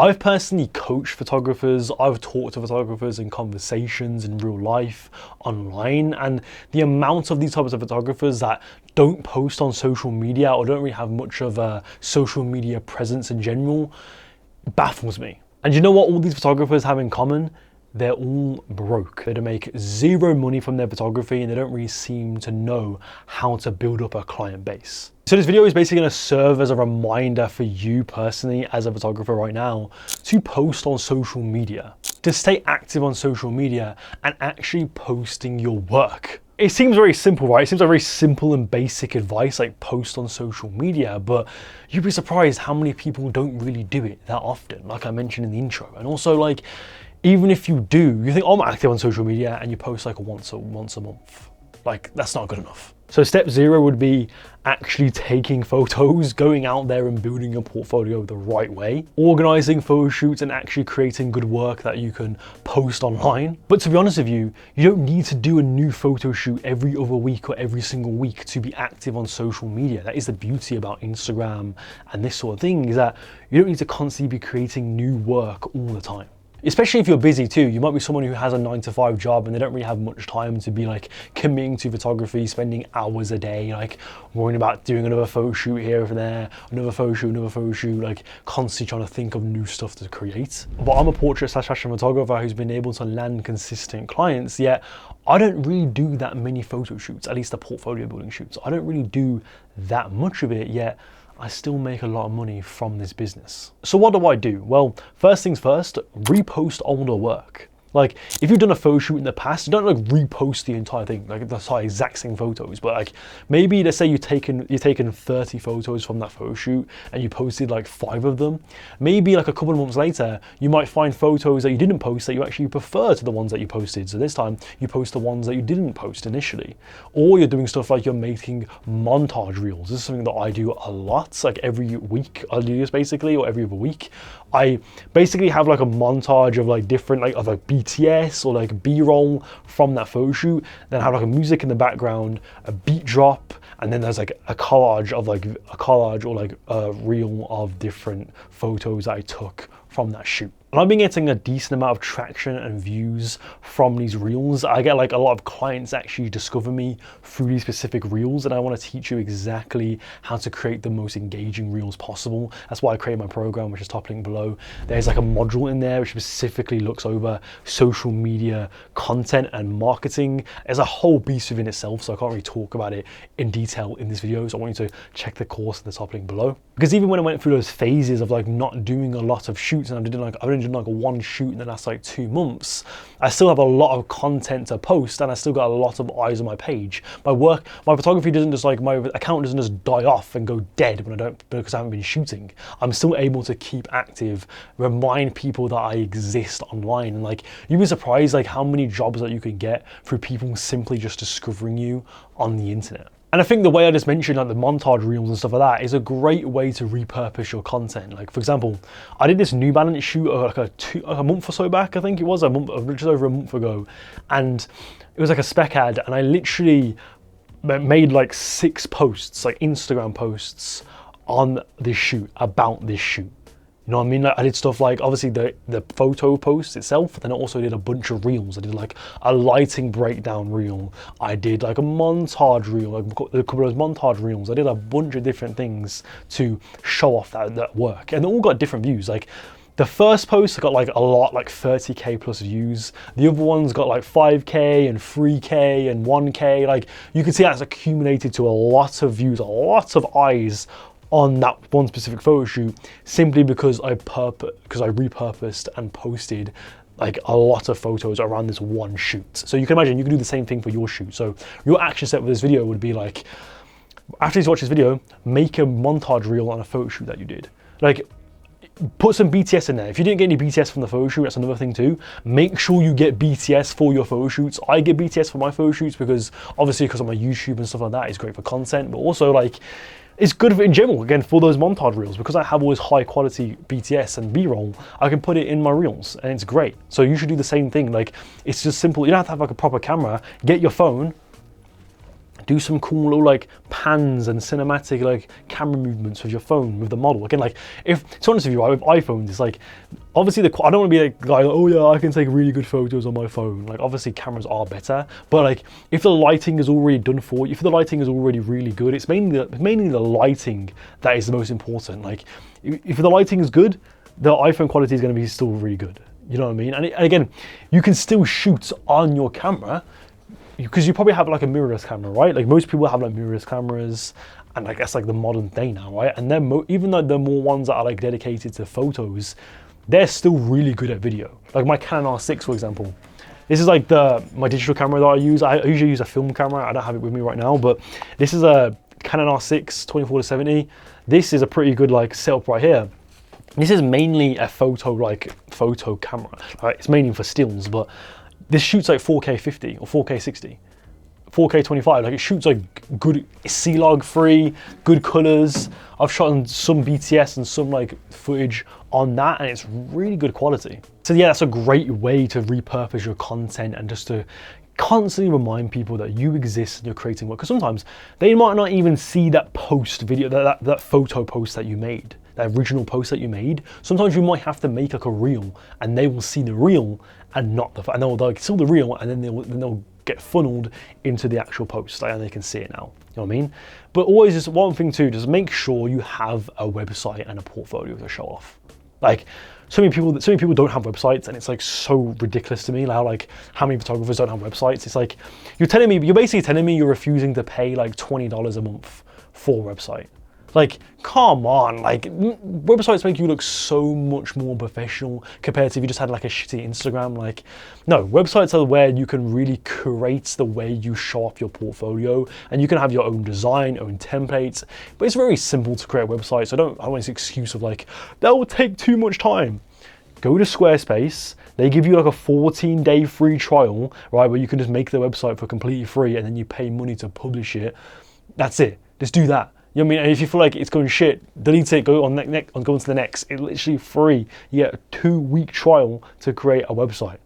I've personally coached photographers, I've talked to photographers in conversations in real life, online, and the amount of these types of photographers that don't post on social media or don't really have much of a social media presence in general baffles me. And you know what all these photographers have in common? They're all broke. They make zero money from their photography and they don't really seem to know how to build up a client base. So this video is basically going to serve as a reminder for you personally as a photographer right now to post on social media, to stay active on social media and actually posting your work. It seems very simple, right? It seems like very simple and basic advice, like post on social media, but you'd be surprised how many people don't really do it that often, like I mentioned in the intro. And also, like, even if you do, you think, oh, I'm active on social media, and you post like once a month. Like, that's not good enough. So step 0 would be actually taking photos, going out there and building your portfolio the right way, organizing photo shoots and actually creating good work that you can post online. But to be honest with you, you don't need to do a new photo shoot every other week or every single week to be active on social media. That is the beauty about Instagram and this sort of thing, is that you don't need to constantly be creating new work all the time. Especially if you're busy too. You might be someone who has a 9-to-5 job and they don't really have much time to be like committing to photography, spending hours a day, like worrying about doing another photo shoot here and there, another photo shoot, like constantly trying to think of new stuff to create. But I'm a portrait/fashion photographer who's been able to land consistent clients, yet I don't really do that many photo shoots, at least the portfolio building shoots. I don't really do that much of it, yet I still make a lot of money from this business. So what do? Well, first things first, repost older work. Like, if you've done a photo shoot in the past, don't like repost the entire thing, like the exact same photos, but like maybe let's say you've taken 30 photos from that photo shoot and you posted like 5 of them. Maybe like a couple of months later, you might find photos that you didn't post that you actually prefer to the ones that you posted. So this time you post the ones that you didn't post initially. Or you're doing stuff like you're making montage reels. This is something that I do a lot, like every week I'll do this basically, or every other week. I basically have like a montage of like different of BTS or like B-roll from that photo shoot, then have like a music in the background, a beat drop, and then there's like a collage or like a reel of different photos that I took from that shoot. And I've been getting a decent amount of traction and views from these reels. I get like a lot of clients actually discover me through these specific reels, and I want to teach you exactly how to create the most engaging reels possible. That's why I created my program, which is top link below. There's like a module in there which specifically looks over social media content and marketing. There's a whole beast within itself, so I can't really talk about it in detail in this video. So I want you to check the course at the top link below. Because even when I went through those phases of like not doing a lot of shoots, and I've only done like one shoot in the last like 2 months, I still have a lot of content to post, and I still got a lot of eyes on my page. My photography doesn't just like, my account doesn't just die off and go dead because I haven't been shooting. I'm still able to keep active, remind people that I exist online, and like you'd be surprised like how many jobs that you can get through people simply just discovering you on the internet. And I think the way I just mentioned, like the montage reels and stuff like that, is a great way to repurpose your content. Like for example, I did this New Balance shoot like a month or so back, I think it was just over a month ago, and it was like a spec ad, and I literally made like 6 posts, like Instagram posts on this shoot, about this shoot. You know what I mean? Like I did stuff like obviously the photo post itself, then I also did a bunch of reels. I did like a lighting breakdown reel. I did like a montage reel, like a couple of those montage reels. I did a bunch of different things to show off that work, and they all got different views. Like the first post got like a lot, like 30k plus views. The other ones got like 5k and 3k and 1k. Like you can see that's accumulated to a lot of views, a lot of eyes on that one specific photo shoot, simply because I repurposed and posted like a lot of photos around this one shoot. So you can imagine you can do the same thing for your shoot. So your action step with this video would be like, after you watch this video, make a montage reel on a photo shoot that you did. Like put some BTS in there. If you didn't get any BTS from the photo shoot, that's another thing too. Make sure you get BTS for your photo shoots. I get BTS for my photo shoots because obviously because of my YouTube and stuff like that, it's great for content, but also like it's good in general, again, for those montage reels, because I have all this high quality BTS and B-roll, I can put it in my reels and it's great. So you should do the same thing. Like it's just simple. You don't have to have like a proper camera. Get your phone do some cool little like pans and cinematic like camera movements with your phone with the model. Again, like if to be honest with you, right, with iPhones, it's like obviously I don't want to be like guy, oh yeah, I can take really good photos on my phone. Like obviously cameras are better, but like if the lighting is already done for you, if the lighting is already really good, it's mainly the lighting that is the most important. Like if the lighting is good, the iPhone quality is going to be still really good. You know what I mean? And again, you can still shoot on your camera, because you probably have like a mirrorless camera, right? Like most people have like mirrorless cameras, and I guess like the modern day now, right? And then even though the more ones that are like dedicated to photos, they're still really good at video. Like my Canon R6, for example. This is like my digital camera that I use. I usually use a film camera. I don't have it with me right now, but this is a Canon R6 24-70. This is a pretty good like setup right here. This is mainly a photo camera. Right? It's mainly for stills, but this shoots like 4K 50 or 4K 60, 4K 25. Like it shoots like good C-Log free, good colors. I've shot on some BTS and some like footage on that, and it's really good quality. So yeah, that's a great way to repurpose your content and just to constantly remind people that you exist and you're creating work. Because sometimes they might not even see that post video, that photo post that you made, that original post that you made. Sometimes you might have to make like a reel, and they will see the reel and not the, and they'll see the reel, and then they'll get funneled into the actual post, and they can see it now. You know what I mean? But always just one thing too, just make sure you have a website and a portfolio to show off. Like so many people don't have websites, and it's like so ridiculous to me like how many photographers don't have websites. It's like you're basically telling me you're refusing to pay like $20 a month for a website. Like, come on, like websites make you look so much more professional compared to if you just had like a shitty Instagram. Like, no, websites are where you can really create the way you show off your portfolio, and you can have your own design, own templates, but it's very simple to create a website. So I don't want this excuse of like, that will take too much time. Go to Squarespace. They give you like a 14-day free trial, right, where you can just make the website for completely free, and then you pay money to publish it. That's it. Just do that. You know what I mean? And if you feel like it's going shit, delete it, go on to the next. It's literally free. You get a 2-week trial to create a website.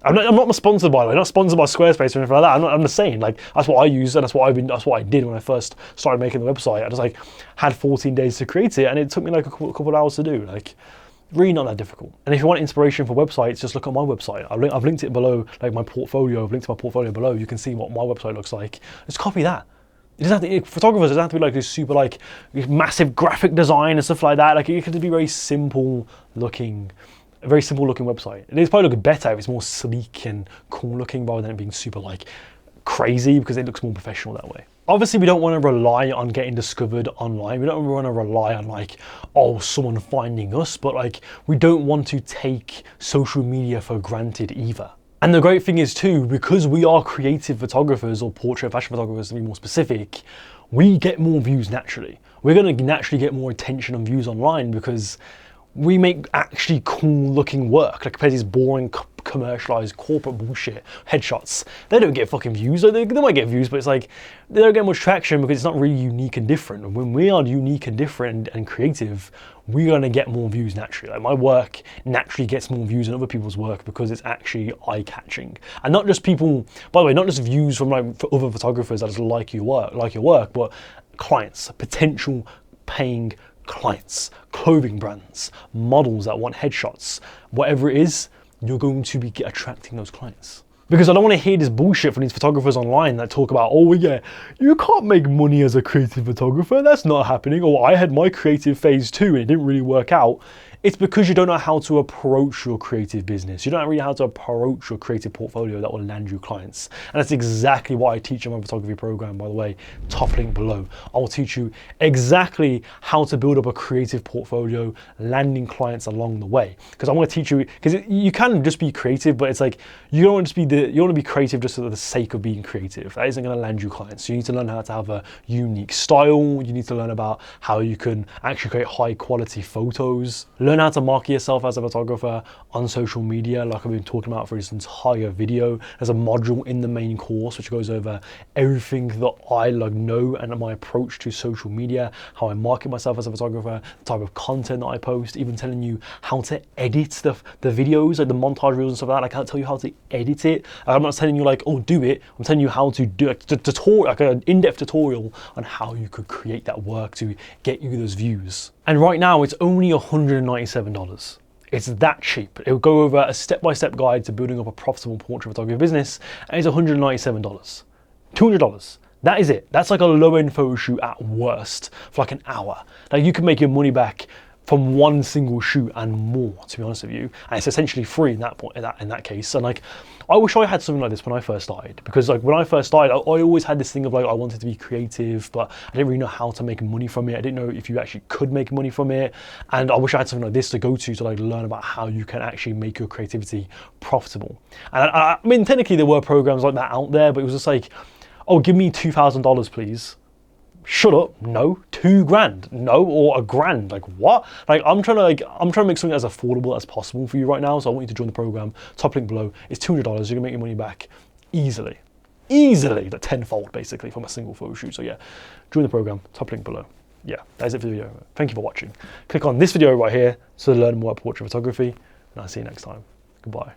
I'm not sponsored, by the way. I'm not sponsored by Squarespace or anything like that. I'm just saying, like, that's what I use, and that's what I did when I first started making the website. I just like had 14 days to create it, and it took me like a couple of hours to do. Like, really not that difficult. And if you want inspiration for websites, just look at my website. I've linked it below, like my portfolio. I've linked to my portfolio below. You can see what my website looks like. Just copy that. It doesn't have to, photographers doesn't have to be like this super like massive graphic design and stuff like that. Like it can be a very simple looking website. It's probably look better if it's more sleek and cool looking rather than it being super like crazy, because it looks more professional that way. Obviously, we don't want to rely on getting discovered online. We don't want to rely on like, oh, someone finding us, but like we don't want to take social media for granted either. And the great thing is too, because we are creative photographers, or portrait fashion photographers to be more specific, we get more views naturally. We're going to naturally get more attention and views online because we make actually cool looking work, like compared to these boring commercialized corporate bullshit headshots. They don't get fucking views. They might get views, but it's like they don't get much traction because it's not really unique and different. When we are unique and different and creative, we're gonna get more views naturally. Like my work naturally gets more views than other people's work because it's actually eye-catching. And not just people, by the way, not just views from like other photographers that just like your work, but clients, potential paying clients, clothing brands, models that want headshots, whatever it is, you're going to be attracting those clients. Because I don't want to hear this bullshit from these photographers online that talk about, oh yeah, you can't make money as a creative photographer, that's not happening, or I had my creative phase too and it didn't really work out. It's because you don't know how to approach your creative business. You don't really know how to approach your creative portfolio that will land you clients. And that's exactly what I teach in my photography program, by the way, top link below. I will teach you exactly how to build up a creative portfolio, landing clients along the way. Because I want to teach you, because you can just be creative, but it's like, you don't want to be creative just for the sake of being creative. That isn't going to land you clients. So you need to learn how to have a unique style. You need to learn about how you can actually create high quality photos. Learn Learn how to market yourself as a photographer on social media, like I've been talking about for this entire video. There's a module in the main course which goes over everything that I know and my approach to social media, how I market myself as a photographer, the type of content that I post, even telling you how to edit the videos, like the montage reels and stuff like that. I can't tell you how to edit it. I'm not telling you like, oh, do it. I'm telling you how to do a tutorial, like an in-depth tutorial on how you could create that work to get you those views. And right now it's only $197. It's that cheap. It'll go over a step-by-step guide to building up a profitable portrait photography business, and it's $197. $200. That is it. That's like a low-end photo shoot at worst for like an hour. Like you can make your money back from one single shoot and more, to be honest with you, and it's essentially free in that point, in that case. And like, I wish I had something like this when I first started, because like when I first started, I always had this thing of like I wanted to be creative, but I didn't really know how to make money from it. I didn't know if you actually could make money from it, and I wish I had something like this to go to like learn about how you can actually make your creativity profitable. And I mean, technically there were programs like that out there, but it was just like, oh, give me $2,000, please. Shut up, no. $2,000, no, or $1,000, like what? Like I'm trying to make something as affordable as possible for you right now, so I want you to join the program. Top link below. It's $200, you're gonna make your money back easily, like tenfold basically from a single photo shoot. So yeah, join the program, top link below. Yeah, that's it for the video. Thank you for watching. Click on this video right here to learn more about portrait photography, and I'll see you next time. Goodbye.